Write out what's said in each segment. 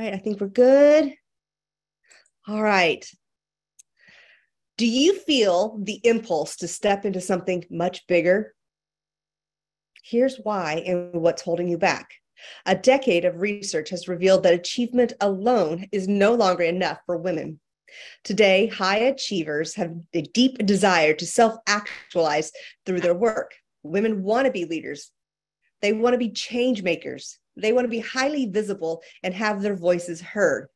right, I think we're good. All right. Do you feel the impulse to step into something much bigger? Here's why and what's holding you back. A decade of research has revealed that achievement alone is no longer enough for women. Today, high achievers have a deep desire to self-actualize through their work. Women want to be leaders. They want to be change makers. They want to be highly visible and have their voices heard.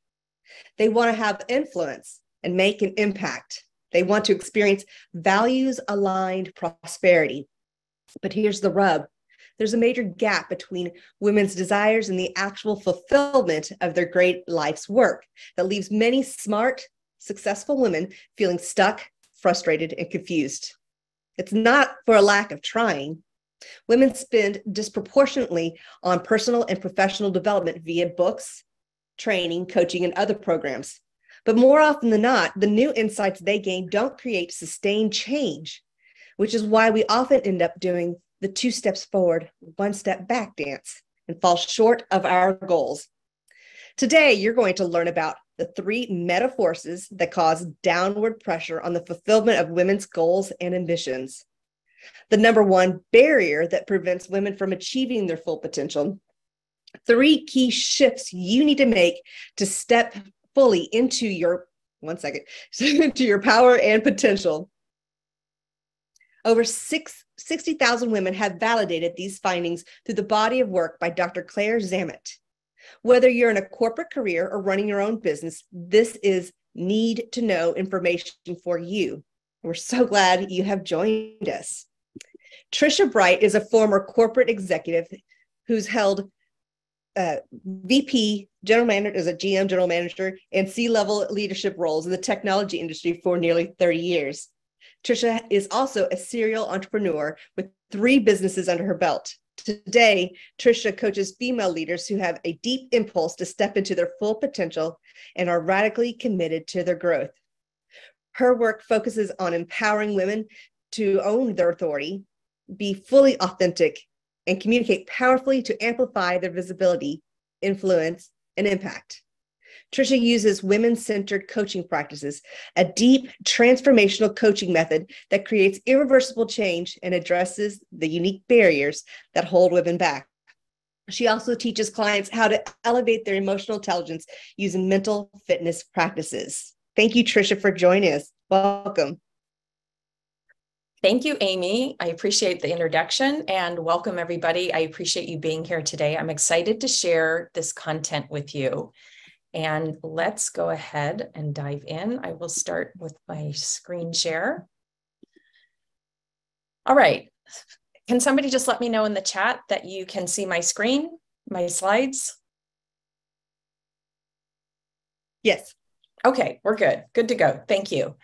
They want to have influence and make an impact. They want to experience values-aligned prosperity. But here's the rub. There's a major gap between women's desires and the actual fulfillment of their great life's work that leaves many smart, successful women feeling stuck, frustrated, and confused. It's not for a lack of trying. Women spend disproportionately on personal and professional development via books, training, coaching, and other programs. But more often than not, the new insights they gain don't create sustained change, which is why we often end up doing the 2 steps forward, 1 step back dance and fall short of our goals. Today, you're going to learn about the 3 meta forces that cause downward pressure on the fulfillment of women's goals and ambitions. The number 1 barrier that prevents women from achieving their full potential. 3 key shifts you need to make to step fully into your, to your power and potential. Over 60,000 women have validated these findings through the body of work by Dr. Claire Zammit. Whether you're in a corporate career or running your own business, this is need to know information for you. We're so glad you have joined us. Trisha Bright is a former corporate executive who's held VP, general manager, as a GM, general manager, and C-level leadership roles in the technology industry for nearly 30 years. Trisha is also a serial entrepreneur with 3 businesses under her belt. Today, Trisha coaches female leaders who have a deep impulse to step into their full potential and are radically committed to their growth. Her work focuses on empowering women to own their authority, be fully authentic, and communicate powerfully to amplify their visibility, influence, and impact. Trisha uses women-centered coaching practices, a deep transformational coaching method that creates irreversible change and addresses the unique barriers that hold women back. She also teaches clients how to elevate their emotional intelligence using mental fitness practices. Thank you, Trisha, for joining us. Welcome. Thank you, Amy. I appreciate the introduction and welcome everybody. I appreciate you being here today. I'm excited to share this content with you. And let's go ahead and dive in. I will start with my screen share. All right. Can somebody just let me know in the chat that you can see my screen, my slides? Yes. Okay, we're good. Good to go. Thank you.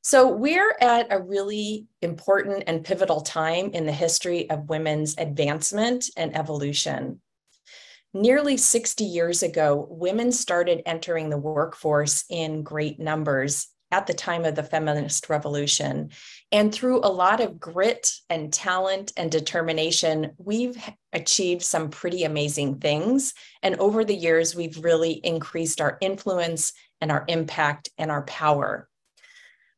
So we're at a really important and pivotal time in the history of women's advancement and evolution. Nearly 60 years ago, women started entering the workforce in great numbers at the time of the feminist revolution. And through a lot of grit and talent and determination, we've achieved some pretty amazing things. And over the years, we've really increased our influence and our impact and our power.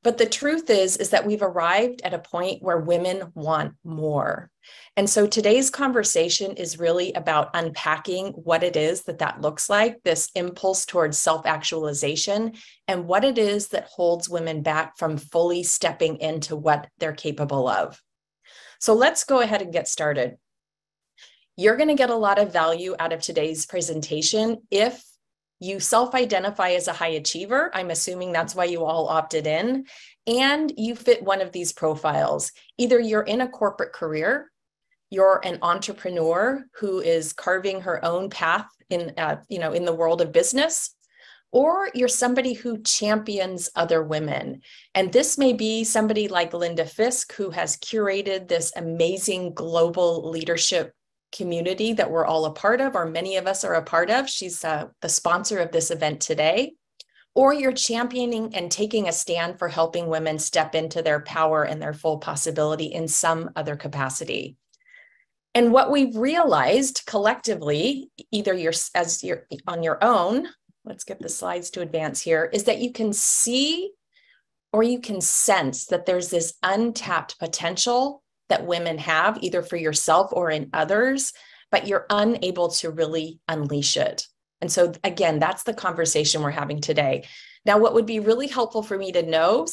But the truth is that we've arrived at a point where women want more. And so today's conversation is really about unpacking what it is that looks like, this impulse towards self-actualization, and what it is that holds women back from fully stepping into what they're capable of. So let's go ahead and get started. You're going to get a lot of value out of today's presentation if you self-identify as a high achiever. I'm assuming that's why you all opted in, and you fit one of these profiles. Either you're in a corporate career, you're an entrepreneur who is carving her own path in the world of business, or you're somebody who champions other women. And this may be somebody like Linda Fisk, who has curated this amazing global leadership community that we're all a part of, or many of us are a part of. She's the sponsor of this event today. Or you're championing and taking a stand for helping women step into their power and their full possibility in some other capacity. And what we've realized collectively, either you're on your own, let's get the slides to advance here, is that you can see or you can sense that there's this untapped potential that women have, either for yourself or in others, but you're unable to really unleash it. And so again, that's the conversation we're having today. Now, what would be really helpful for me to know,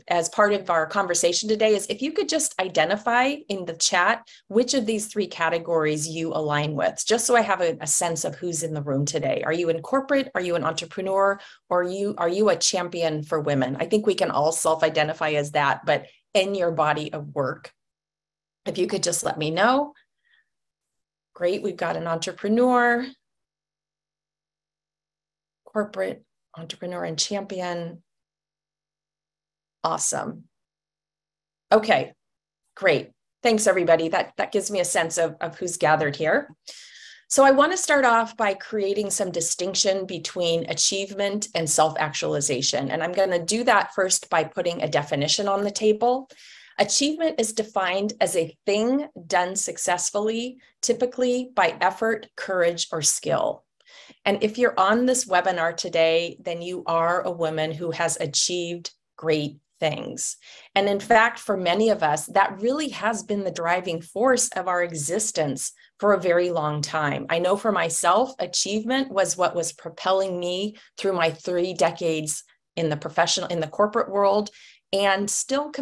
as part of our conversation today, is if you could just identify in the chat which of these three categories you align with, just so I have a sense of who's in the room today. Are you in corporate? Are you an entrepreneur? Or are you a champion for women? I think we can all self-identify as that, but in your body of work. If you could just let me know. Great, we've got an entrepreneur, corporate, entrepreneur, and champion. Awesome. Okay, great. Thanks, everybody. That gives me a sense of who's gathered here. So I want to start off by creating some distinction between achievement and self-actualization. And I'm going to do that first by putting a definition on the table. Achievement is defined as a thing done successfully, typically by effort, courage, or skill. And if you're on this webinar today, then you are a woman who has achieved great things. And in fact, for many of us, that really has been the driving force of our existence for a very long time. I know for myself, achievement was what was propelling me through my 3 decades in the corporate world, and still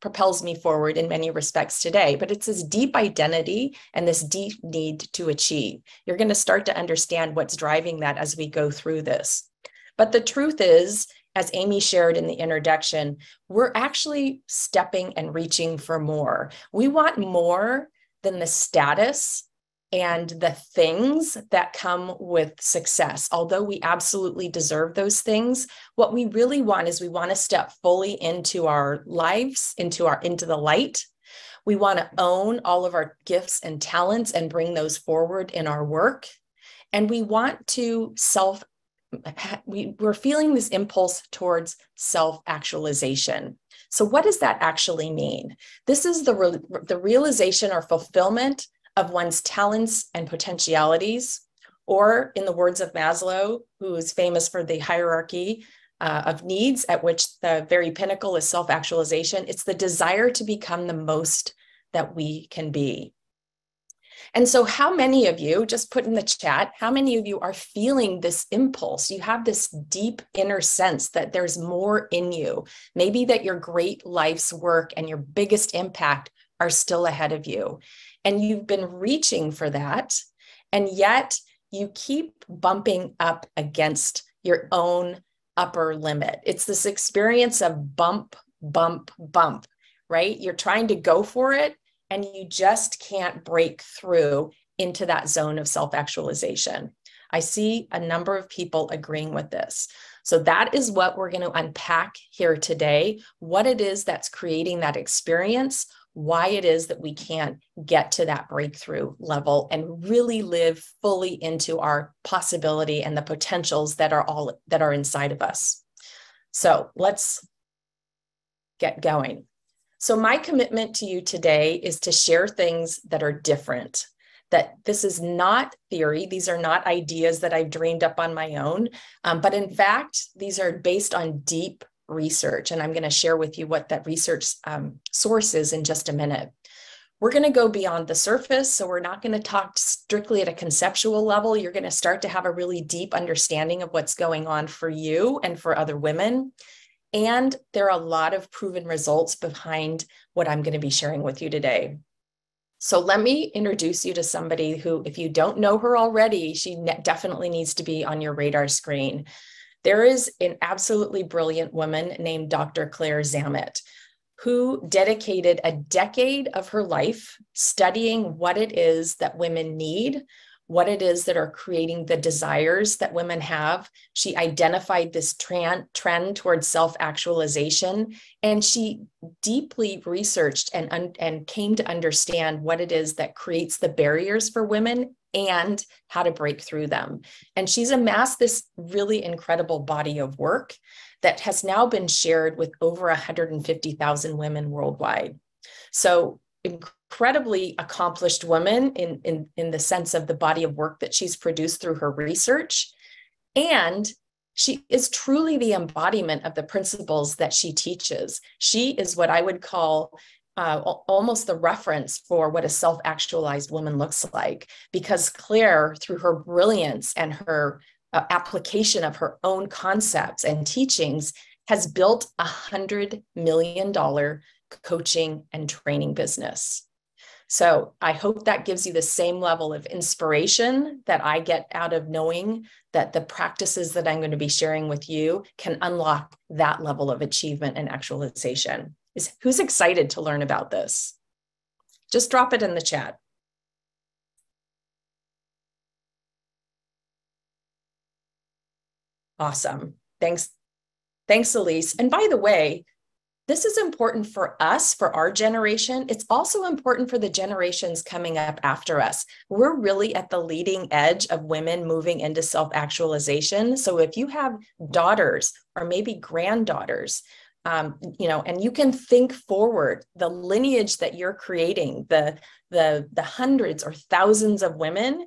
propels me forward in many respects today. But it's this deep identity and this deep need to achieve. You're going to start to understand what's driving that as we go through this. But the truth is, as Amy shared in the introduction, we're actually stepping and reaching for more. We want more than the status and the things that come with success. Although we absolutely deserve those things, what we really want is we want to step fully into our lives, into the light. We want to own all of our gifts and talents and bring those forward in our work. And we want to we're feeling this impulse towards self-actualization. So what does that actually mean? This is the realization or fulfillment of one's talents and potentialities, or in the words of Maslow, who is famous for the hierarchy of needs, at which the very pinnacle is self-actualization. It's the desire to become the most that we can be. And so how many of you, just put in the chat, how many of you are feeling this impulse? You have this deep inner sense that there's more in you. Maybe that your great life's work and your biggest impact are still ahead of you. And you've been reaching for that, and yet you keep bumping up against your own upper limit. It's this experience of bump, bump, bump, right? You're trying to go for it, and you just can't break through into that zone of self-actualization. I see a number of people agreeing with this. So that is what we're going to unpack here today, what it is that's creating that experience, why it is that we can't get to that breakthrough level and really live fully into our possibility and the potentials that are inside of us. So let's get going. So my commitment to you today is to share things that are different, that this is not theory. These are not ideas that I've dreamed up on my own, but in fact, these are based on deep research. And I'm going to share with you what that research source is in just a minute. We're going to go beyond the surface. So we're not going to talk strictly at a conceptual level. You're going to start to have a really deep understanding of what's going on for you and for other women. And there are a lot of proven results behind what I'm going to be sharing with you today. So let me introduce you to somebody who, if you don't know her already, she definitely needs to be on your radar screen. There is an absolutely brilliant woman named Dr. Claire Zammit, who dedicated a decade of her life studying what it is that women need, what it is that are creating the desires that women have. She identified this trend towards self-actualization, and she deeply researched and came to understand what it is that creates the barriers for women and how to break through them. And she's amassed this really incredible body of work that has now been shared with over 150,000 women worldwide. So incredibly accomplished woman in the sense of the body of work that she's produced through her research. And she is truly the embodiment of the principles that she teaches. She is what I would call almost the reference for what a self-actualized woman looks like, because Claire, through her brilliance and her application of her own concepts and teachings, has built $100 million coaching and training business. So I hope that gives you the same level of inspiration that I get out of knowing that the practices that I'm going to be sharing with you can unlock that level of achievement and actualization. Who's excited to learn about this? Just drop it in the chat. Awesome. Thanks. Thanks, Elise. And by the way, this is important for us, for our generation. It's also important for the generations coming up after us. We're really at the leading edge of women moving into self-actualization. So if you have daughters or maybe granddaughters, and you can think forward, the lineage that you're creating, the hundreds or thousands of women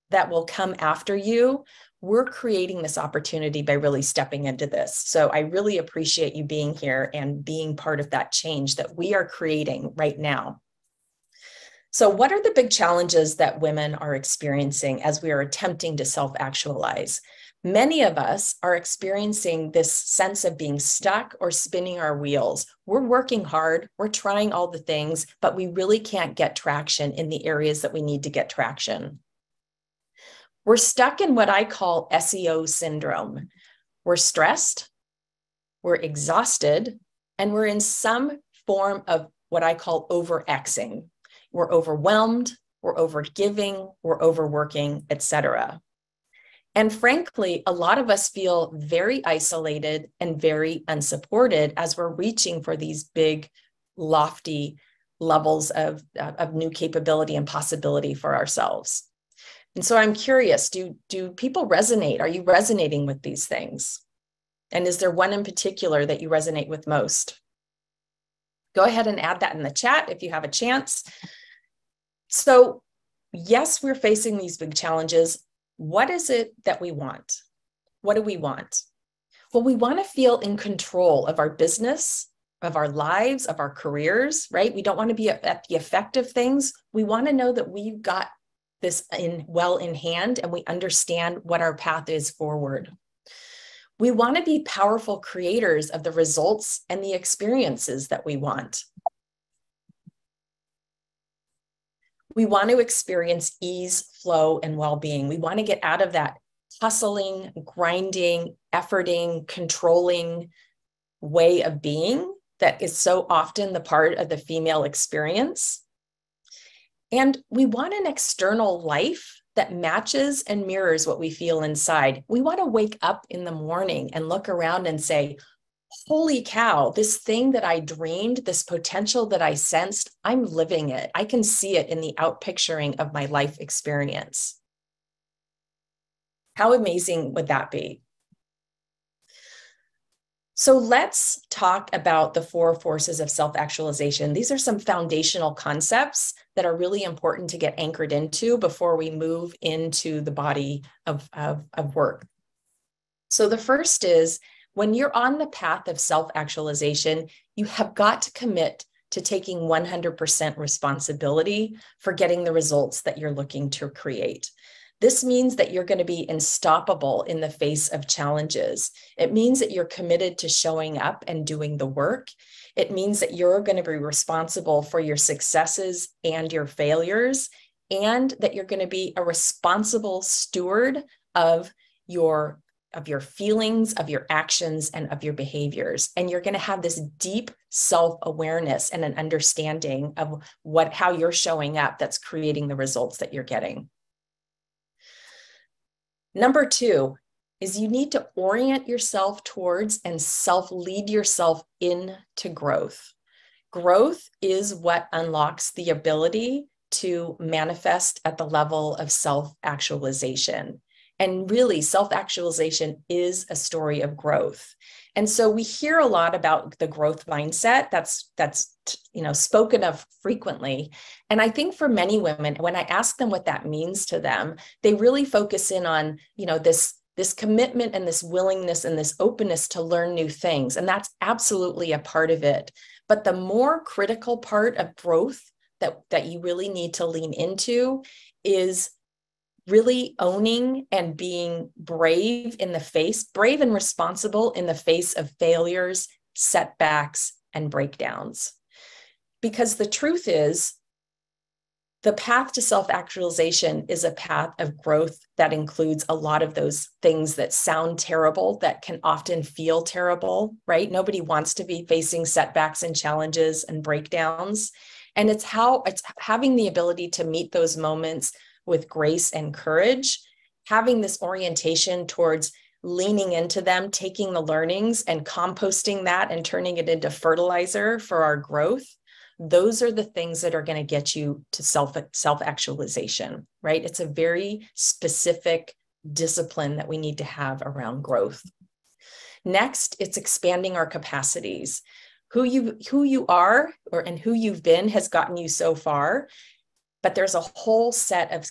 that will come after you, we're creating this opportunity by really stepping into this. So I really appreciate you being here and being part of that change that we are creating right now. So what are the big challenges that women are experiencing as we are attempting to self-actualize? Many of us are experiencing this sense of being stuck or spinning our wheels. We're working hard, we're trying all the things, but we really can't get traction in the areas that we need to get traction. We're stuck in what I call SEO syndrome. We're stressed, we're exhausted, and we're in some form of what I call over-Xing. We're overwhelmed, we're overgiving, we're overworking, etc. And frankly, a lot of us feel very isolated and very unsupported as we're reaching for these big, lofty levels of new capability and possibility for ourselves. And so I'm curious, do people resonate? Are you resonating with these things? And is there one in particular that you resonate with most? Go ahead and add that in the chat if you have a chance. So yes, we're facing these big challenges. What is it that we want? What do we want? Well, we want to feel in control of our business, of our lives, of our careers, right? We don't want to be at the effect of things. We want to know that we've got this well in hand and we understand what our path is forward. We want to be powerful creators of the results and the experiences that we want. We want to experience ease, flow, and well-being. We want to get out of that hustling, grinding, efforting, controlling way of being that is so often the part of the female experience. And we want an external life that matches and mirrors what we feel inside. We want to wake up in the morning and look around and say, holy cow, this thing that I dreamed, this potential that I sensed, I'm living it. I can see it in the outpicturing of my life experience. How amazing would that be? So let's talk about the 4 forces of self-actualization. These are some foundational concepts that are really important to get anchored into before we move into the body of work. So the first is, when you're on the path of self-actualization, you have got to commit to taking 100% responsibility for getting the results that you're looking to create. This means that you're going to be unstoppable in the face of challenges. It means that you're committed to showing up and doing the work. It means that you're going to be responsible for your successes and your failures, and that you're going to be a responsible steward of your feelings, of your actions, and of your behaviors. And you're going to have this deep self-awareness and an understanding of how you're showing up that's creating the results that you're getting. Number 2 is you need to orient yourself towards and self-lead yourself into growth. Growth is what unlocks the ability to manifest at the level of self-actualization. And really, self-actualization is a story of growth. And so we hear a lot about the growth mindset that's spoken of frequently. And I think for many women, when I ask them what that means to them, they really focus in on, this this commitment and this willingness and this openness to learn new things. And that's absolutely a part of it. But the more critical part of growth that you really need to lean into is really owning and being brave and responsible in the face of failures, setbacks, and breakdowns. Because the truth is, the path to self-actualization is a path of growth that includes a lot of those things that sound terrible, that can often feel terrible, right? Nobody wants to be facing setbacks and challenges and breakdowns. And it's having the ability to meet those moments with grace and courage, having this orientation towards leaning into them, taking the learnings and composting that and turning it into fertilizer for our growth. Those are the things that are going to get you to self-actualization, right? It's a very specific discipline that we need to have around growth. Next, it's expanding our capacities. Who you are and who you've been has gotten you so far, but there's a whole set of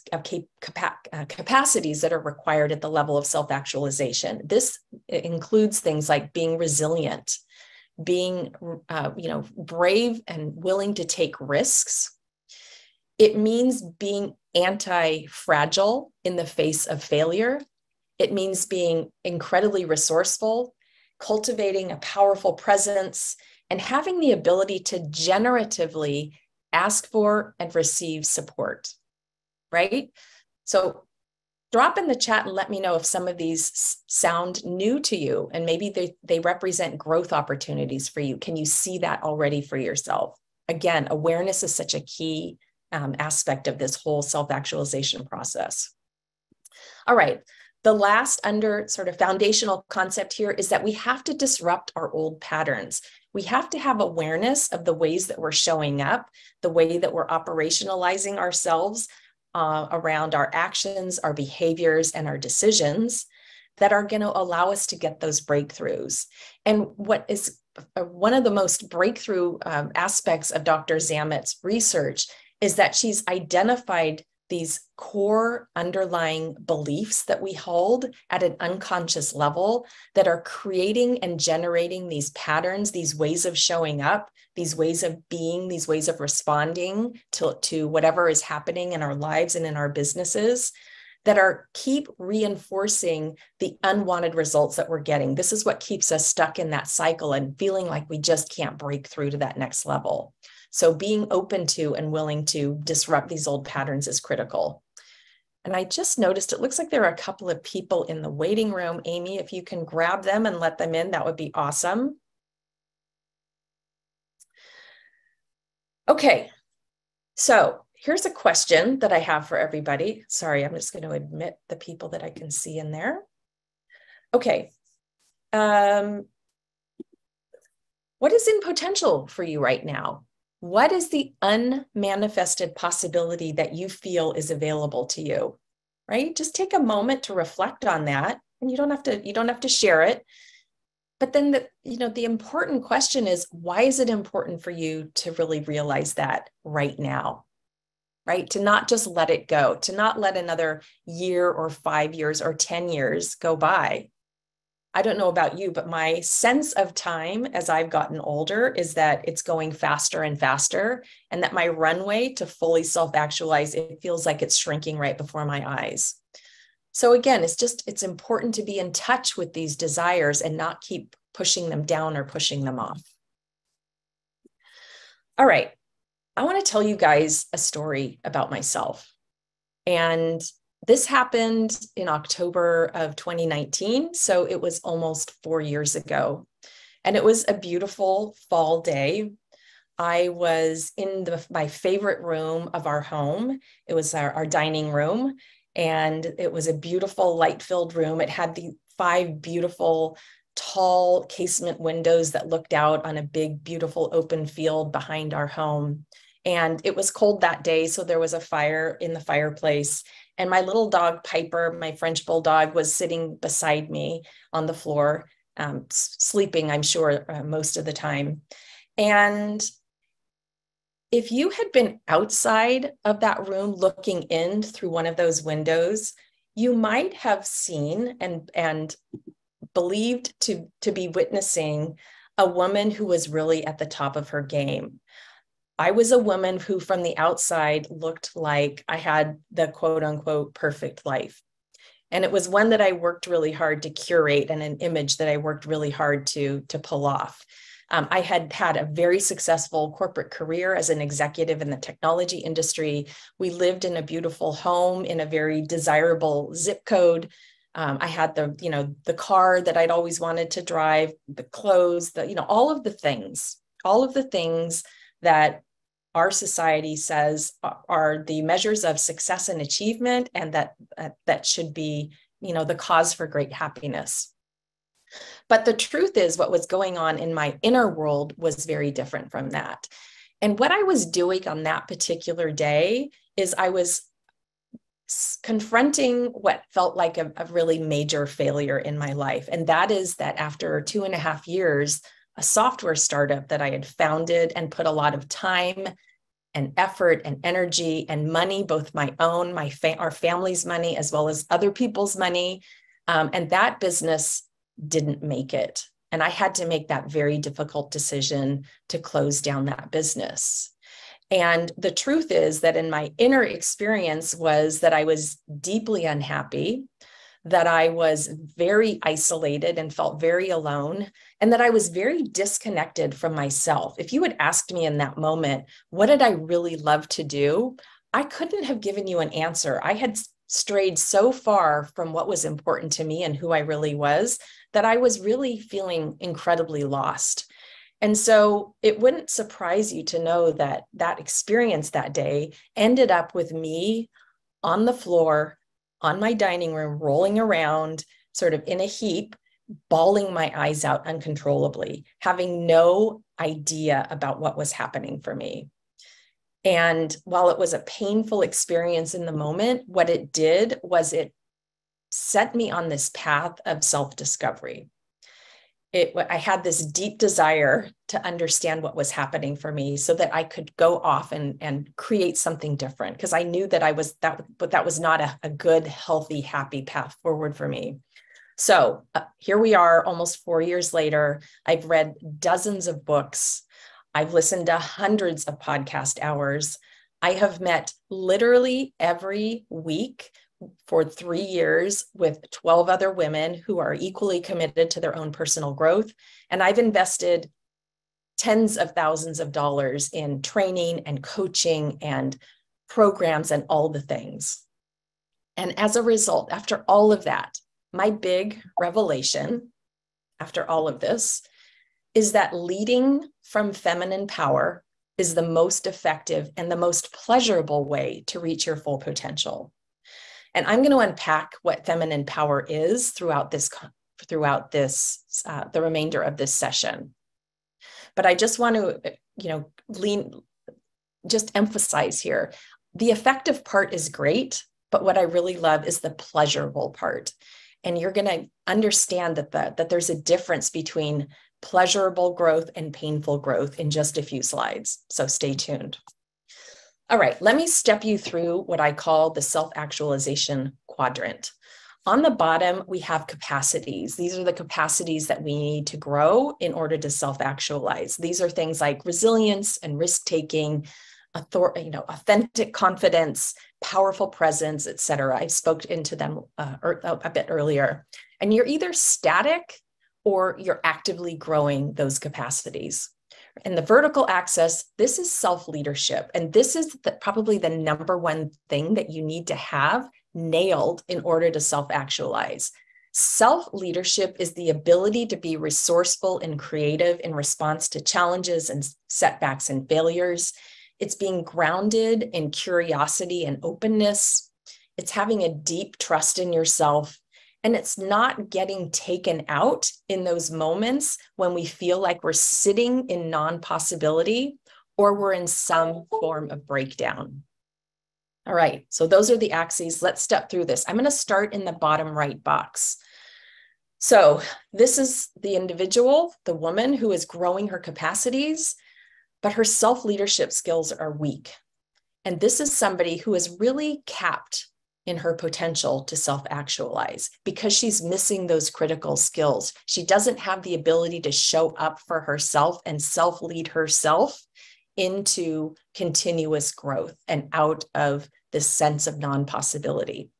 capacities that are required at the level of self-actualization. This includes things like being resilient, being brave and willing to take risks. It means being anti-fragile in the face of failure. It means being incredibly resourceful, cultivating a powerful presence, and having the ability to generatively ask for and receive support, right? So drop in the chat and let me know if some of these sound new to you and maybe they represent growth opportunities for you. Can you see that already for yourself? Again, awareness is such a key aspect of this whole self-actualization process. All right, the last under sort of foundational concept here is that we have to disrupt our old patterns. We have to have awareness of the ways that we're showing up, the way that we're operationalizing ourselves around our actions, our behaviors, and our decisions that are going to allow us to get those breakthroughs. And what is one of the most breakthrough aspects of Dr. Zamet's research is that she's identified these core underlying beliefs that we hold at an unconscious level that are creating and generating these patterns, these ways of showing up, these ways of being, these ways of responding to whatever is happening in our lives and in our businesses that keep reinforcing the unwanted results that we're getting. This is what keeps us stuck in that cycle and feeling like we just can't break through to that next level. So being open to and willing to disrupt these old patterns is critical. And I just noticed it looks like there are a couple of people in the waiting room. Amy, if you can grab them and let them in, that would be awesome. Okay, so here's a question that I have for everybody. Sorry, I'm just going to admit the people that I can see in there. Okay. What is in potential for you right now? What is the unmanifested possibility that you feel is available to you, right? Just take a moment to reflect on that, and you don't have to share it. But then the important question is, why is it important for you to really realize that right now, right? To not just let it go, to not let another year or 5 years or 10 years go by. I don't know about you, but my sense of time as I've gotten older is that it's going faster and faster, and that my runway to fully self-actualize, it feels like it's shrinking right before my eyes. So again, it's important to be in touch with these desires and not keep pushing them down or pushing them off. All right, I want to tell you guys a story about myself. And this happened in October of 2019, so it was almost 4 years ago. And it was a beautiful fall day. I was in my favorite room of our home. It was our dining room, and it was a beautiful light-filled room. It had the 5 beautiful, tall casement windows that looked out on a big, beautiful open field behind our home. And it was cold that day, so there was a fire in the fireplace. And my little dog, Piper, my French bulldog, was sitting beside me on the floor, sleeping, I'm sure, most of the time. And if you had been outside of that room looking in through one of those windows, you might have seen and believed to be witnessing a woman who was really at the top of her game. I was a woman who from the outside looked like I had the quote unquote perfect life. And it was one that I worked really hard to curate and an image that I worked really hard to pull off. I had had a very successful corporate career as an executive in the technology industry. We lived in a beautiful home in a very desirable zip code. I had the car that I'd always wanted to drive, the clothes, all of the things that our society says are the measures of success and achievement, and that should be, the cause for great happiness. But the truth is, what was going on in my inner world was very different from that. And what I was doing on that particular day is I was confronting what felt like a really major failure in my life. And that is that after 2.5 years, a software startup that I had founded and put a lot of time and effort and energy and money, both my own, our family's money, as well as other people's money. And that business didn't make it. And I had to make that very difficult decision to close down that business. And the truth is that in my inner experience was that I was deeply unhappy, that I was very isolated and felt very alone, and that I was very disconnected from myself. If you had asked me in that moment, what did I really love to do? I couldn't have given you an answer. I had strayed so far from what was important to me and who I really was that I was really feeling incredibly lost. And so it wouldn't surprise you to know that that experience that day ended up with me on the floor, on my dining room, rolling around sort of in a heap, bawling my eyes out uncontrollably, having no idea about what was happening for me. And while it was a painful experience in the moment, what it did was it set me on this path of self-discovery. I had this deep desire to understand what was happening for me so that I could go off and create something different, because I knew that that was not a good, healthy, happy path forward for me. So here we are almost 4 years later. I've read dozens of books. I've listened to hundreds of podcast hours. I have met literally every week for 3 years with 12 other women who are equally committed to their own personal growth. And I've invested tens of thousands of dollars in training and coaching and programs and all the things. And as a result, after all of that, my big revelation after all of this is that leading from feminine power is the most effective and the most pleasurable way to reach your full potential. And I'm going to unpack what feminine power is throughout the remainder of this session. But I just want to, just emphasize here, the effective part is great, but what I really love is the pleasurable part. And you're going to understand that there's a difference between pleasurable growth and painful growth in just a few slides. So stay tuned. All right, let me step you through what I call the self-actualization quadrant. On the bottom, we have capacities. These are the capacities that we need to grow in order to self-actualize. These are things like resilience and risk-taking, authentic confidence, powerful presence, et cetera. I spoke into them a bit earlier. And you're either static or you're actively growing those capacities. In the vertical axis, this is self-leadership. And this is probably the number one thing that you need to have nailed in order to self-actualize. Self-leadership is the ability to be resourceful and creative in response to challenges and setbacks and failures. It's being grounded in curiosity and openness. It's having a deep trust in yourself. And it's not getting taken out in those moments when we feel like we're sitting in non-possibility or we're in some form of breakdown. All right, so those are the axes. Let's step through this. I'm going to start in the bottom right box. So this is the individual, the woman who is growing her capacities, but her self-leadership skills are weak. And this is somebody who is really capped in her potential to self-actualize because she's missing those critical skills. She doesn't have the ability to show up for herself and self-lead herself into continuous growth and out of this sense of non-possibility.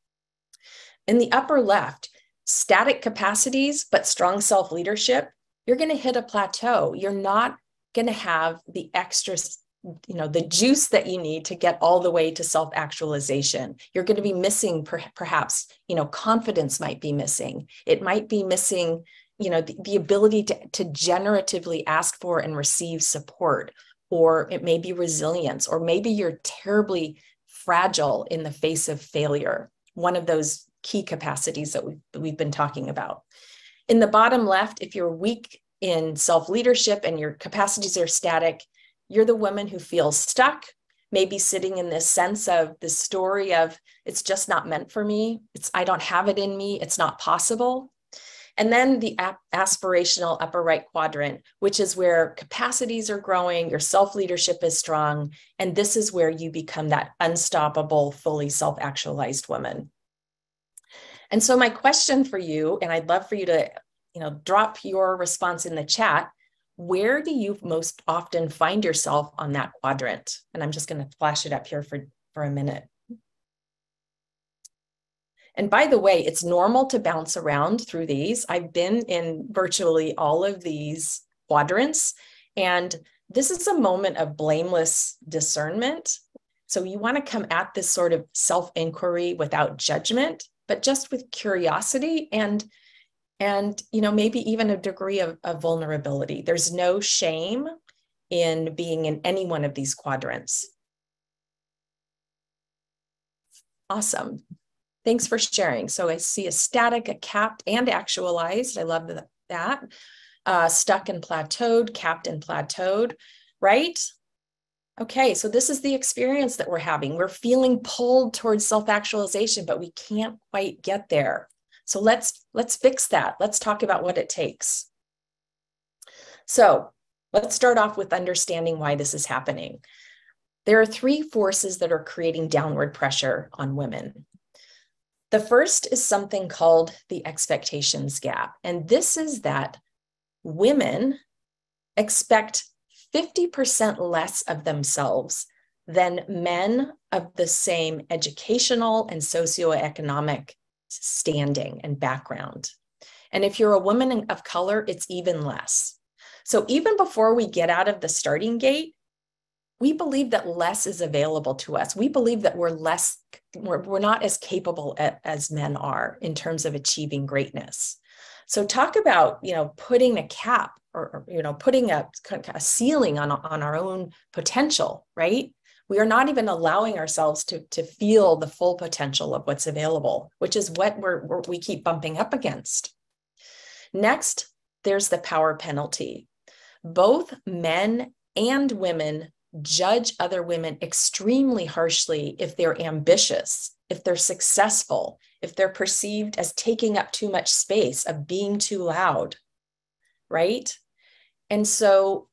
In the upper left, static capacities, but strong self-leadership, you're going to hit a plateau. You're not going to have the extra, the juice that you need to get all the way to self-actualization. You're going to be missing, perhaps, confidence might be missing. It might be missing, the ability to generatively ask for and receive support, or it may be resilience, or maybe you're terribly fragile in the face of failure. One of those key capacities that we've been talking about. In the bottom left, if you're weak in self-leadership and your capacities are static, you're the woman who feels stuck, maybe sitting in this sense of this story of, it's just not meant for me. I don't have it in me. It's not possible. And then the aspirational upper right quadrant, which is where capacities are growing, your self-leadership is strong, and this is where you become that unstoppable, fully self-actualized woman. And so my question for you, and I'd love for you to, drop your response in the chat, where do you most often find yourself on that quadrant? And I'm just going to flash it up here for a minute. And by the way, it's normal to bounce around through these. I've been in virtually all of these quadrants, and this is a moment of blameless discernment. So you want to come at this sort of self-inquiry without judgment, but just with curiosity and maybe even a degree of vulnerability. There's no shame in being in any one of these quadrants. Awesome. Thanks for sharing. So I see a static, a capped, and actualized. I love that. Stuck and plateaued, capped and plateaued, right? Okay, so this is the experience that we're having. We're feeling pulled towards self-actualization, but we can't quite get there. So let's fix that. Let's talk about what it takes. So let's start off with understanding why this is happening. There are three forces that are creating downward pressure on women. The first is something called the expectations gap. And this is that women expect 50% less of themselves than men of the same educational and socioeconomic standing and background. And if you're a woman of color, it's even less. So even before we get out of the starting gate, we believe that less is available to us. We believe that we're not as capable as men are in terms of achieving greatness. So talk about, putting a cap or putting a ceiling on our own potential, right? We are not even allowing ourselves to feel the full potential of what's available, which is what we keep bumping up against. Next, there's the power penalty. Both men and women judge other women extremely harshly if they're ambitious, if they're successful, if they're perceived as taking up too much space, of being too loud, right? And so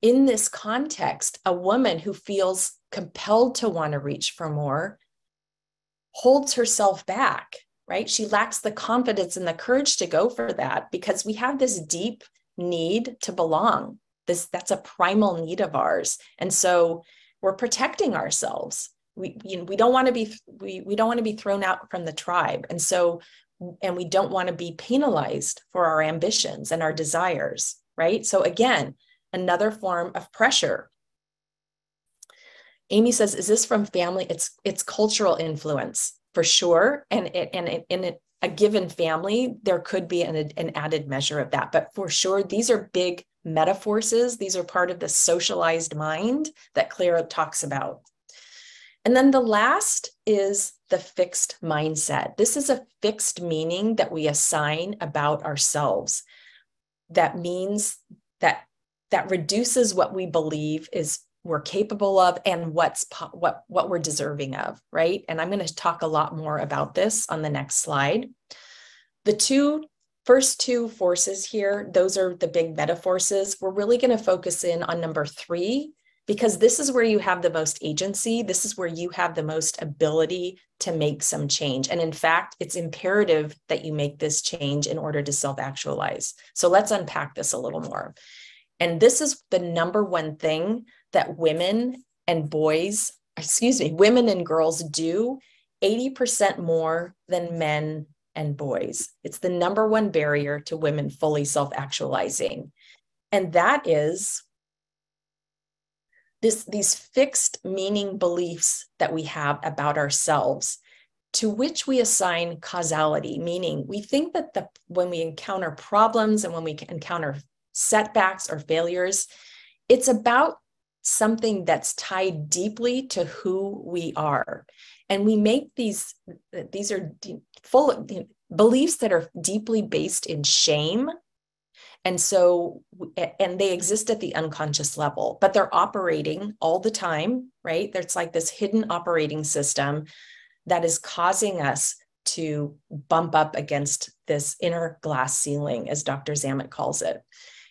in this context, a woman who feels compelled to want to reach for more holds herself back, right? She lacks the confidence and the courage to go for that because we have this deep need to belong. That's a primal need of ours. And so we're protecting ourselves. We don't want to be thrown out from the tribe. And we don't want to be penalized for our ambitions and our desires, right? So again, another form of pressure. Amy says, is this from family? It's cultural influence for sure. And in a given family, there could be an added measure of that. But for sure, these are big metaphors. These are part of the socialized mind that Clara talks about. And then the last is the fixed mindset. This is a fixed meaning that we assign about ourselves. That means that reduces what we believe we're capable of and what we're deserving of, right? And I'm going to talk a lot more about this on the next slide. The first two forces here, those are the big meta forces. We're really going to focus in on number 3, because this is where you have the most agency. This is where you have the most ability to make some change. And in fact, it's imperative that you make this change in order to self-actualize. So let's unpack this a little more. And this is the number one thing that women and girls do 80% more than men and boys. It's the number one barrier to women fully self-actualizing. And that is these fixed meaning beliefs that we have about ourselves, to which we assign causality, meaning we think that when we encounter problems and when we encounter setbacks or failures, it's about something that's tied deeply to who we are. And we make these are full of beliefs that are deeply based in shame. And they exist at the unconscious level, but they're operating all the time, right? There's like this hidden operating system that is causing us to bump up against this inner glass ceiling, as Dr. Zamet calls it.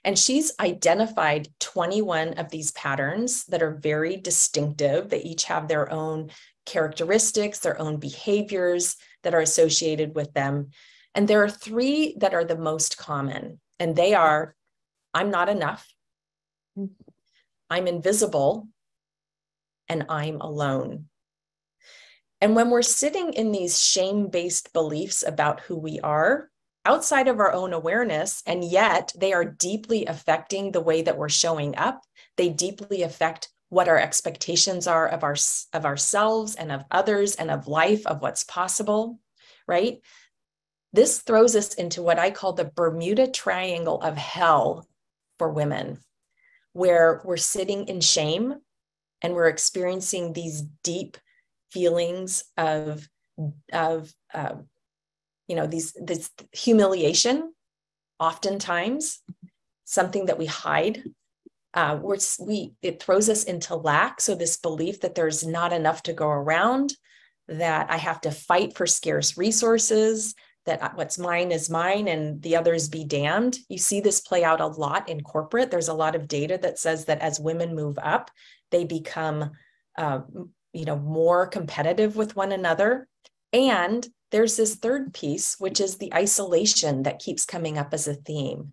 And she's identified 21 of these patterns that are very distinctive. They each have their own characteristics, their own behaviors that are associated with them. And there are 3 that are the most common. And they are, I'm not enough, I'm invisible, and I'm alone. And when we're sitting in these shame-based beliefs about who we are, outside of our own awareness, and yet they are deeply affecting the way that we're showing up, they deeply affect what our expectations are of ourselves and of others and of life, of what's possible, right? This throws us into what I call the Bermuda Triangle of hell for women, where we're sitting in shame and we're experiencing these deep feelings of this humiliation, oftentimes something that we hide. It throws us into lack. So this belief that there's not enough to go around, that I have to fight for scarce resources, that what's mine is mine and the others be damned. You see this play out a lot in corporate. There's a lot of data that says that as women move up, they become more competitive with one another. And there's this third piece, which is the isolation that keeps coming up as a theme.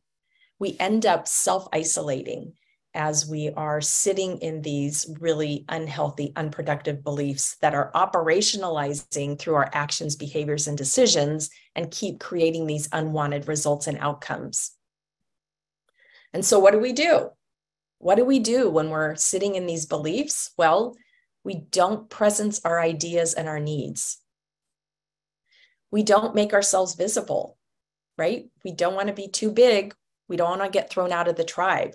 We end up self-isolating as we are sitting in these really unhealthy, unproductive beliefs that are operationalizing through our actions, behaviors, and decisions, and keep creating these unwanted results and outcomes. And so what do we do? What do we do when we're sitting in these beliefs? Well, we don't presence our ideas and our needs. We don't make ourselves visible, right? We don't want to be too big. We don't want to get thrown out of the tribe.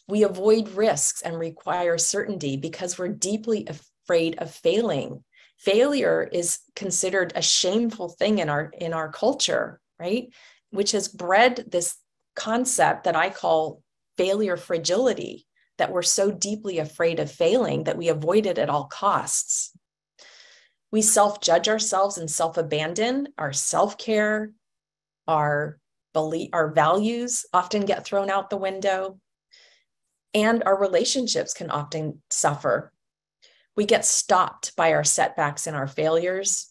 We avoid risks and require certainty because we're deeply afraid of failing. Failure is considered a shameful thing in our culture, right? Which has bred this concept that I call failure fragility, that we're so deeply afraid of failing that we avoid it at all costs. We self-judge ourselves and self-abandon. Our self-care, our values often get thrown out the window. And our relationships can often suffer. We get stopped by our setbacks and our failures,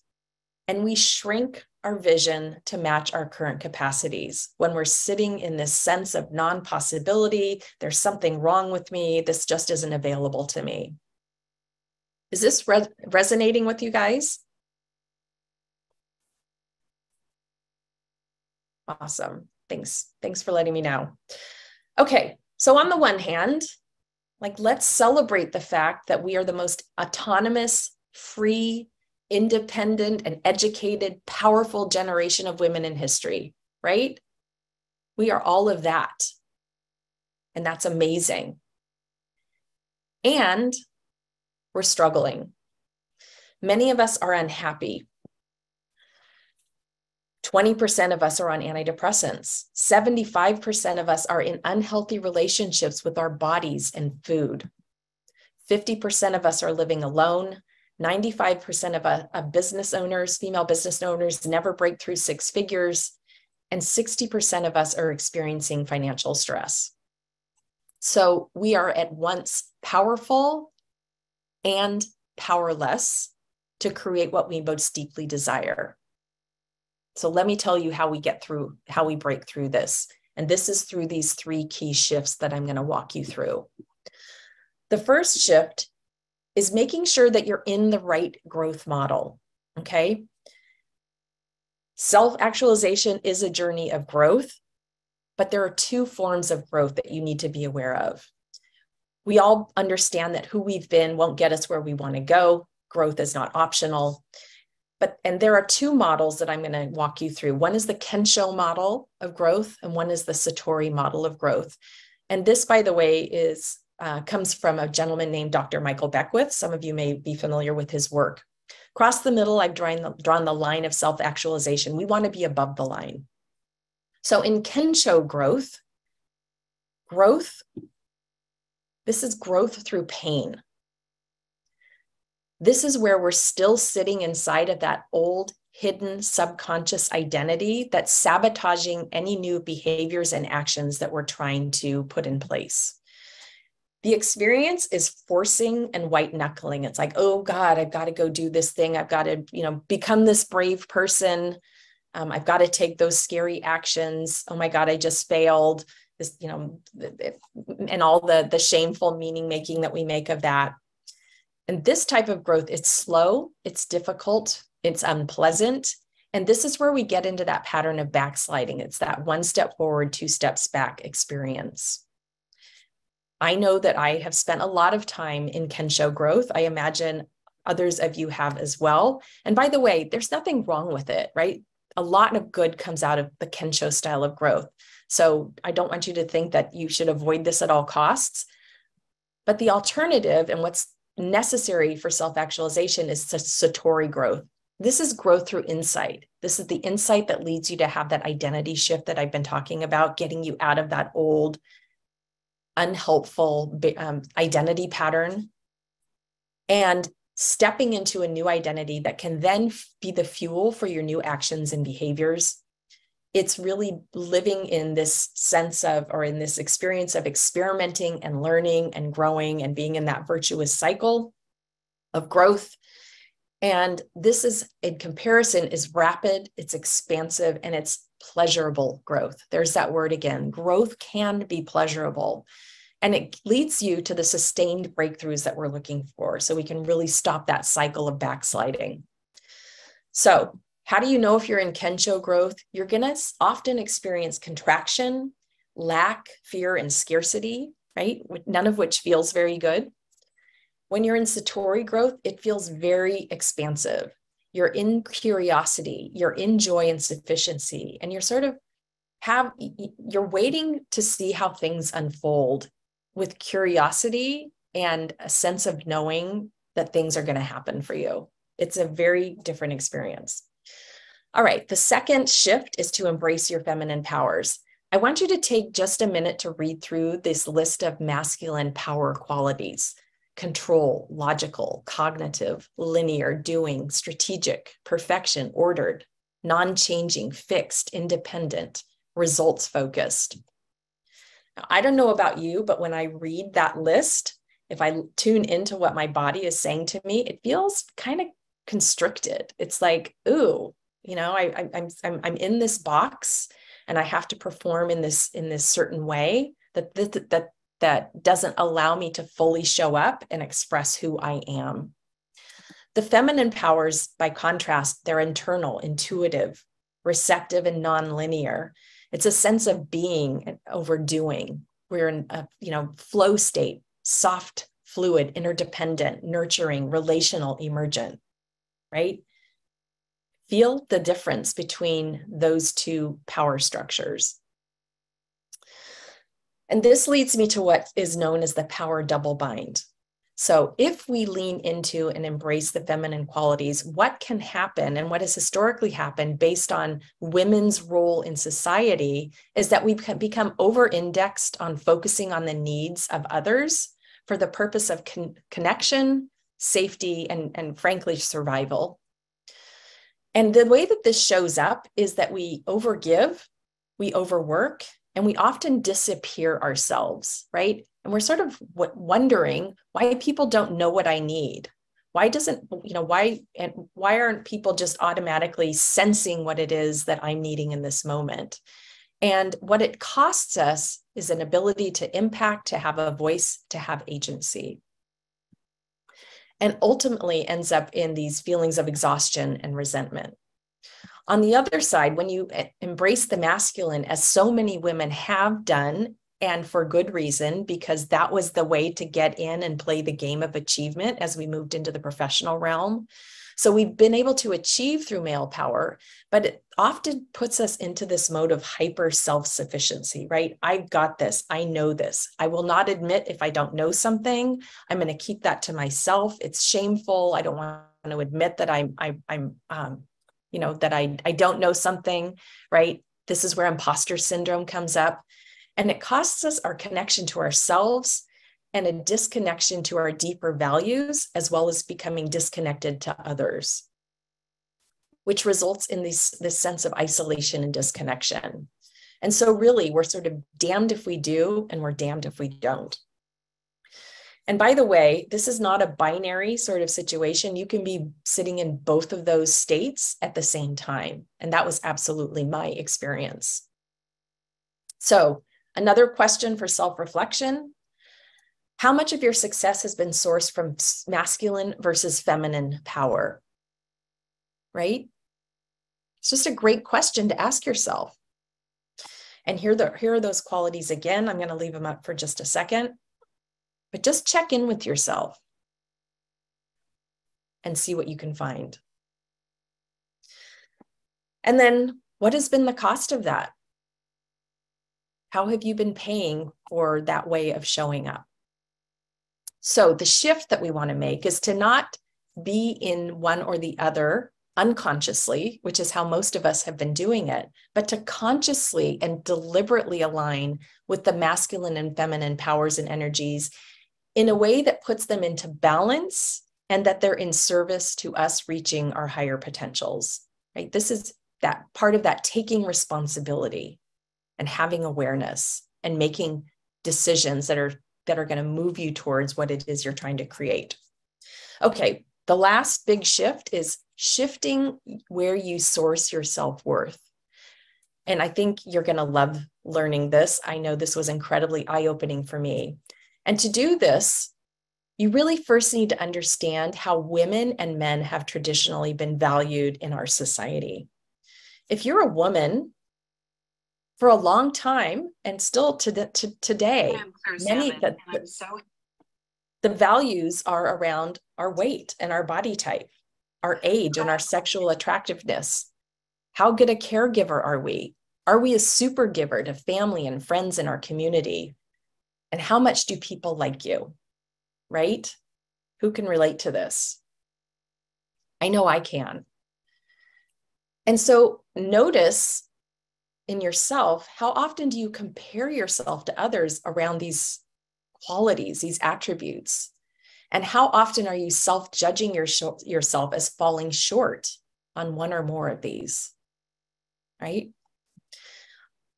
and we shrink our vision to match our current capacities. When we're sitting in this sense of non-possibility, there's something wrong with me, this just isn't available to me. Is this resonating with you guys? Awesome. Thanks for letting me know. Okay. So on the one hand, let's celebrate the fact that we are the most autonomous, free, independent, and educated, powerful generation of women in history, right? We are all of that. And that's amazing. And we're struggling. Many of us are unhappy. 20% of us are on antidepressants. 75% of us are in unhealthy relationships with our bodies and food. 50% of us are living alone. 95% of business owners, female business owners, never break through 6 figures. And 60% of us are experiencing financial stress. So we are at once powerful and powerless to create what we most deeply desire. So let me tell you how we break through this. And this is through these 3 key shifts that I'm going to walk you through. The first shift is making sure that you're in the right growth model. Okay. Self-actualization is a journey of growth, but there are 2 forms of growth that you need to be aware of. We all understand that who we've been won't get us where we want to go. Growth is not optional. And there are 2 models that I'm going to walk you through. One is the Kensho model of growth, and one is the Satori model of growth. And this, by the way, comes from a gentleman named Dr. Michael Beckwith. Some of you may be familiar with his work. Across the middle, I've drawn the line of self-actualization. We want to be above the line. So in Kensho growth, this is growth through pain. This is where we're still sitting inside of that old, hidden, subconscious identity that's sabotaging any new behaviors and actions that we're trying to put in place. The experience is forcing and white knuckling. It's like, oh God, I've got to go do this thing. I've got to, become this brave person. I've got to take those scary actions. Oh my God, I just failed. This, and all the shameful meaning making that we make of that. And this type of growth, it's slow, it's difficult, it's unpleasant. And this is where we get into that pattern of backsliding. It's that 1 step forward, 2 steps back experience. I know that I have spent a lot of time in Kensho growth. I imagine others of you have as well. And by the way, there's nothing wrong with it, right? A lot of good comes out of the Kensho style of growth. So I don't want you to think that you should avoid this at all costs. But the alternative and what's necessary for self-actualization is Satori growth. This is growth through insight. This is the insight that leads you to have that identity shift that I've been talking about, getting you out of that old, unhelpful identity pattern and stepping into a new identity that can then be the fuel for your new actions and behaviors. It's really living in this sense of, or in this experience of experimenting and learning and growing and being in that virtuous cycle of growth. And this is, in comparison, is rapid, it's expansive, and it's pleasurable growth. There's that word again. Growth can be pleasurable. And it leads you to the sustained breakthroughs that we're looking for. So we can really stop that cycle of backsliding. So how do you know if you're in Kensho growth? You're going to often experience contraction, lack, fear, and scarcity, right? None of which feels very good. When you're in Satori growth, it feels very expansive. You're in curiosity, you're in joy and sufficiency, and you're waiting to see how things unfold with curiosity and a sense of knowing that things are going to happen for you. It's a very different experience. All right, the second shift is to embrace your feminine powers. I want you to take just a minute to read through this list of masculine power qualities: control, logical, cognitive, linear, doing, strategic, perfection, ordered, non-changing, fixed, independent, results-focused. Now, I don't know about you, but when I read that list, if I tune into what my body is saying to me, it feels kind of constricted. It's like, ooh, I'm in this box and I have to perform in this certain way that doesn't allow me to fully show up and express who I am. The feminine powers, by contrast, they're internal, intuitive, receptive, and non-linear. It's a sense of being over doing. We're in a flow state, soft, fluid, interdependent, nurturing, relational, emergent, right? Feel the difference between those 2 power structures. And this leads me to what is known as the power double bind. So if we lean into and embrace the feminine qualities, what can happen and what has historically happened based on women's role in society is that we become over-indexed on focusing on the needs of others for the purpose of connection, safety, and frankly, survival. And the way that this shows up is that we overgive, we overwork, And we often disappear ourselves, right? And we're sort of wondering why people don't know what I need. Why doesn't, why aren't people just automatically sensing what it is that I'm needing in this moment? And what it costs us is an ability to impact, to have a voice, to have agency. And ultimately ends up in these feelings of exhaustion and resentment. On the other side, when you embrace the masculine, as so many women have done, and for good reason, because that was the way to get in and play the game of achievement as we moved into the professional realm. So we've been able to achieve through male power, but it often puts us into this mode of hyper self-sufficiency, right? I've got this. I know this. I will not admit if I don't know something. I'm going to keep that to myself. It's shameful. I don't want to admit that that I don't know something, right? This is where imposter syndrome comes up. And it costs us our connection to ourselves and a disconnection to our deeper values, as well as becoming disconnected to others, which results in this sense of isolation and disconnection. And so really, we're sort of damned if we do, and we're damned if we don't. And by the way, this is not a binary sort of situation. You can be sitting in both of those states at the same time. And that was absolutely my experience. So another question for self-reflection: how much of your success has been sourced from masculine versus feminine power? Right? It's just a great question to ask yourself. And here are those qualities again. I'm going to leave them up for just a second. But just check in with yourself and see what you can find. And then, what has been the cost of that? How have you been paying for that way of showing up? So the shift that we want to make is to not be in one or the other unconsciously, which is how most of us have been doing it, but to consciously and deliberately align with the masculine and feminine powers and energies in a way that puts them into balance and that they're in service to us reaching our higher potentials, right? This is that part of that taking responsibility and having awareness and making decisions that are going to move you towards what it is you're trying to create. Okay, the last big shift is shifting where you source your self-worth. And I think you're going to love learning this. I know this was incredibly eye-opening for me. And to do this, you really first need to understand how women and men have traditionally been valued in our society. If you're a woman, for a long time, and still today, the values are around our weight and our body type, our age and our sexual attractiveness. How good a caregiver are we? Are we a super giver to family and friends in our community? And how much do people like you, right? Who can relate to this? I know I can. And so notice in yourself, how often do you compare yourself to others around these qualities, these attributes? And how often are you self-judging yourself as falling short on one or more of these, right?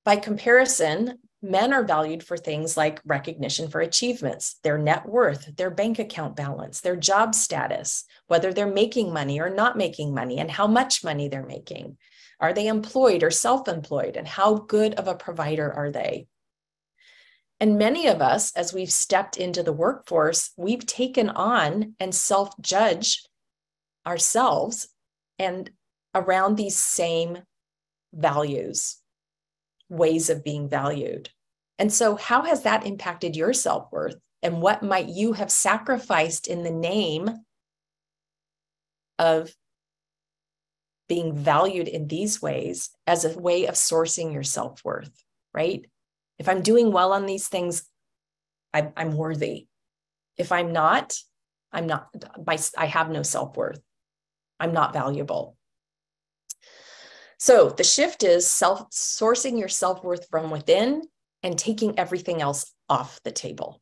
By comparison, men are valued for things like recognition for achievements, their net worth, their bank account balance, their job status, whether they're making money or not making money, and how much money they're making. Are they employed or self-employed? And how good of a provider are they? And many of us, as we've stepped into the workforce, we've taken on and self-judge ourselves and around these same values, ways of being valued. And so how has that impacted your self-worth? And what might you have sacrificed in the name of being valued in these ways as a way of sourcing your self-worth, right? If I'm doing well on these things, I'm worthy. If I'm not, I have no self-worth. I'm not valuable. So the shift is sourcing your self-worth from within and taking everything else off the table.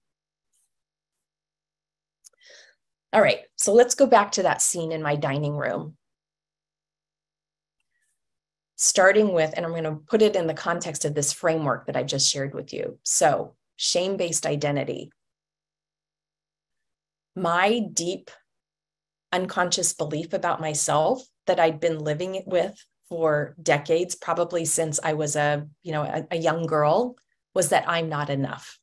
All right, so let's go back to that scene in my dining room. starting with, and I'm going to put it in the context of this framework that I just shared with you. So, shame-based identity. My deep unconscious belief about myself that I'd been living with for decades, probably since I was a young girl, was that I'm not enough.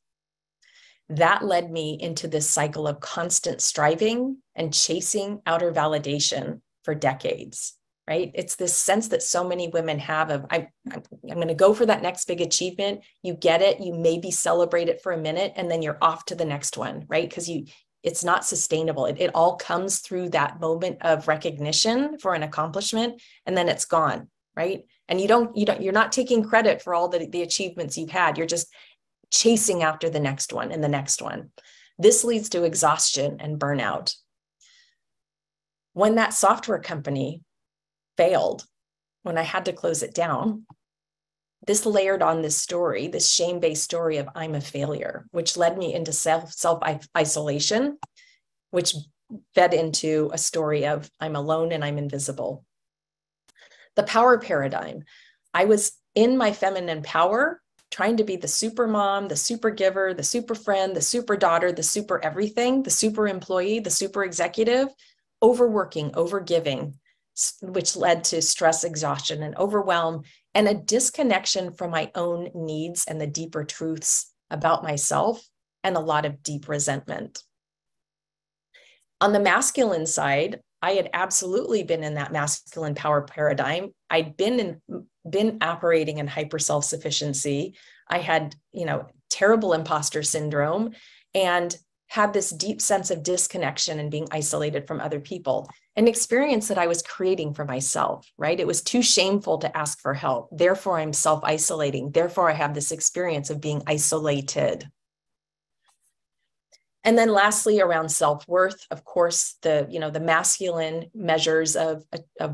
That led me into this cycle of constant striving and chasing outer validation for decades, right? It's this sense that so many women have of, I'm going to go for that next big achievement. You get it, you maybe celebrate it for a minute, and then you're off to the next one, right? Because it's not sustainable. It all comes through that moment of recognition for an accomplishment, and then it's gone, right? And you're not taking credit for all the achievements you've had. You're just chasing after the next one and the next one. This leads to exhaustion and burnout. When that software company failed, when I had to close it down, this layered on this story, this shame-based story of I'm a failure, which led me into self-isolation, which fed into a story of I'm alone and I'm invisible. The power paradigm. I was in my feminine power, trying to be the super mom, the super giver, the super friend, the super daughter, the super everything, the super employee, the super executive, overworking, overgiving, which led to stress, exhaustion, and overwhelm, and a disconnection from my own needs and the deeper truths about myself, and a lot of deep resentment. On the masculine side, I had absolutely been in that masculine power paradigm. I'd been operating in hyper self-sufficiency. I had, terrible imposter syndrome, and had this deep sense of disconnection and being isolated from other people, an experience that I was creating for myself, right? It was too shameful to ask for help. Therefore, I'm self-isolating. Therefore, I have this experience of being isolated. And then lastly, around self-worth, of course, the masculine measures of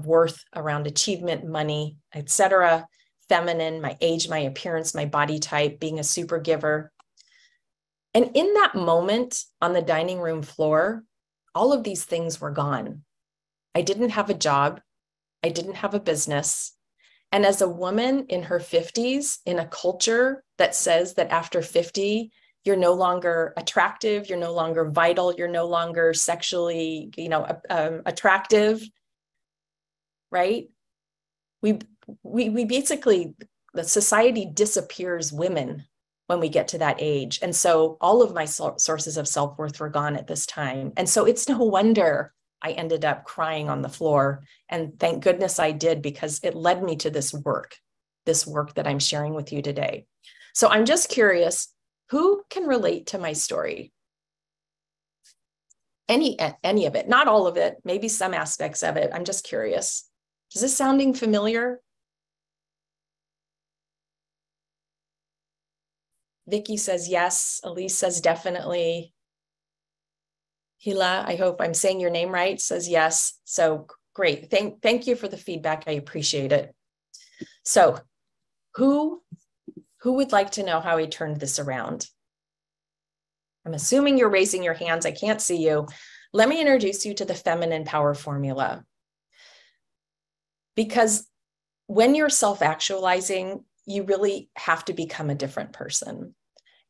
worth around achievement, money, etc. Feminine, my age, my appearance, my body type, being a super giver. And in that moment on the dining room floor, all of these things were gone. I didn't have a job. I didn't have a business. And as a woman in her 50s, in a culture that says that after 50, you're no longer attractive, you're no longer vital, you're no longer sexually, attractive, right? We basically, the society disappears women when we get to that age. And so all of my sources of self-worth were gone at this time. And so it's no wonder I ended up crying on the floor. And thank goodness I did, because it led me to this work that I'm sharing with you today. So I'm just curious, who can relate to my story? Any of it, not all of it, maybe some aspects of it. I'm just curious. Is this sounding familiar? Vicky says yes. Elise says definitely. Hila, I hope I'm saying your name right, says yes. So great. Thank you for the feedback. I appreciate it. So who would like to know how he turned this around? I'm assuming you're raising your hands. I can't see you. Let me introduce you to the feminine power formula. Because when you're self-actualizing, you really have to become a different person.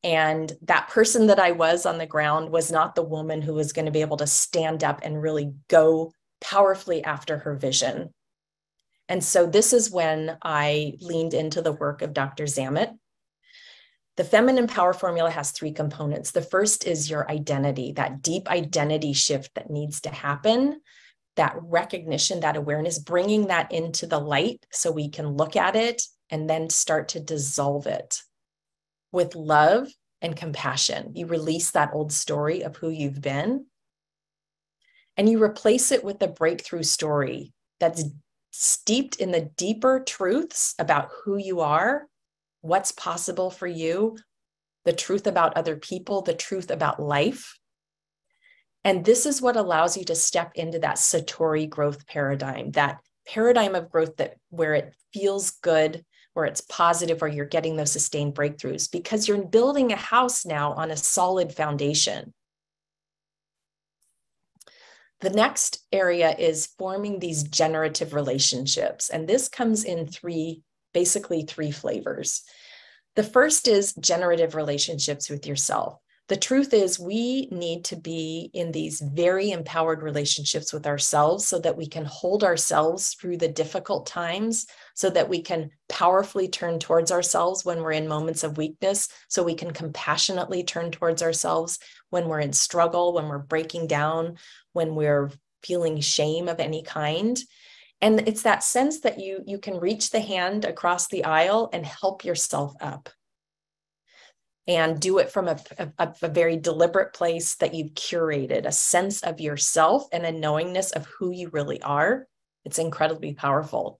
And that person that I was on the ground was not the woman who was going to be able to stand up and really go powerfully after her vision. And so this is when I leaned into the work of Dr. Zammit. The feminine power formula has 3 components. The first is your identity, that deep identity shift that needs to happen, that recognition, that awareness, bringing that into the light so we can look at it and then start to dissolve it with love and compassion. You release that old story of who you've been, and you replace it with a breakthrough story that's steeped in the deeper truths about who you are, what's possible for you, the truth about other people, the truth about life. And this is what allows you to step into that Satori growth paradigm, that paradigm of growth where it feels good, where it's positive, where you're getting those sustained breakthroughs, because you're building a house now on a solid foundation. The next area is forming these generative relationships. And this comes in basically three flavors. The first is generative relationships with yourself. The truth is we need to be in these very empowered relationships with ourselves so that we can hold ourselves through the difficult times, so that we can powerfully turn towards ourselves when we're in moments of weakness, so we can compassionately turn towards ourselves when we're in struggle, when we're breaking down, when we're feeling shame of any kind. And it's that sense that you can reach the hand across the aisle and help yourself up. And do it from a very deliberate place that you've curated, a sense of yourself and a knowingness of who you really are. It's incredibly powerful.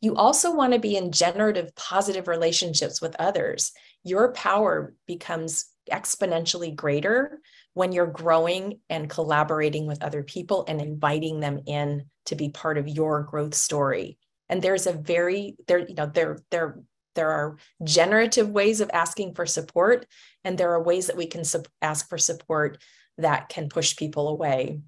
You also want to be in generative, positive relationships with others. Your power becomes exponentially greater when you're growing and collaborating with other people and inviting them in to be part of your growth story. And there are generative ways of asking for support, and there are ways that we can ask for support that can push people away.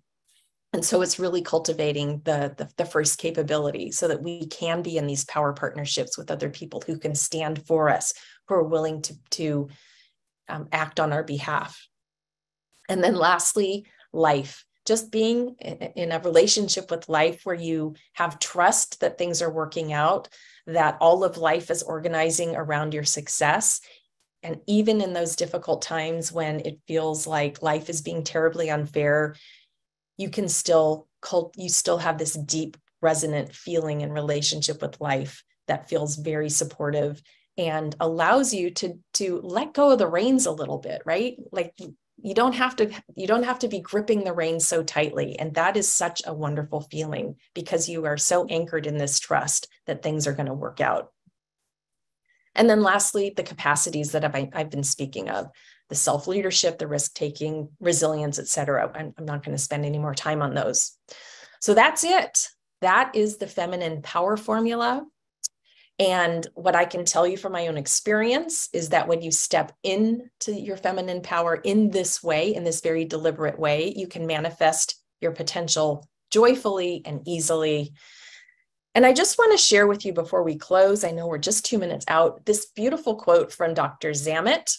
And so it's really cultivating the first capability so that we can be in these power partnerships with other people who can stand for us, who are willing to act on our behalf. And then lastly, life. Just being in a relationship with life where you have trust that things are working out, that all of life is organizing around your success. And even in those difficult times when it feels like life is being terribly unfair, you still have this deep, resonant feeling in relationship with life that feels very supportive and allows you to let go of the reins a little bit, right? Like you don't have to be gripping the reins so tightly. And that is such a wonderful feeling because you are so anchored in this trust that things are going to work out. And then lastly, the capacities that I've been speaking of, the self-leadership, the risk-taking, resilience, et cetera. I'm not going to spend any more time on those. So that's it. That is the feminine power formula. And what I can tell you from my own experience is that when you step into your feminine power in this way, in this very deliberate way, you can manifest your potential joyfully and easily. And I just want to share with you before we close, I know we're just 2 minutes out, this beautiful quote from Dr. Zammit,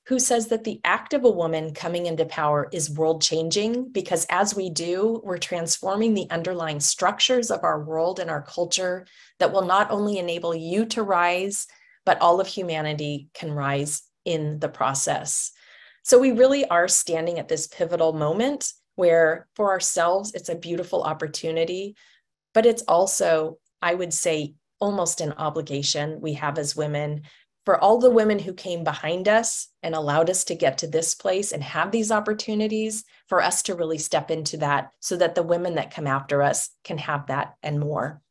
who says that the act of a woman coming into power is world-changing because as we do, we're transforming the underlying structures of our world and our culture that will not only enable you to rise, but all of humanity can rise in the process. So we really are standing at this pivotal moment where for ourselves, it's a beautiful opportunity, but it's also, I would say, almost an obligation we have as women for all the women who came behind us and allowed us to get to this place and have these opportunities, for us to really step into that so that the women that come after us can have that and more.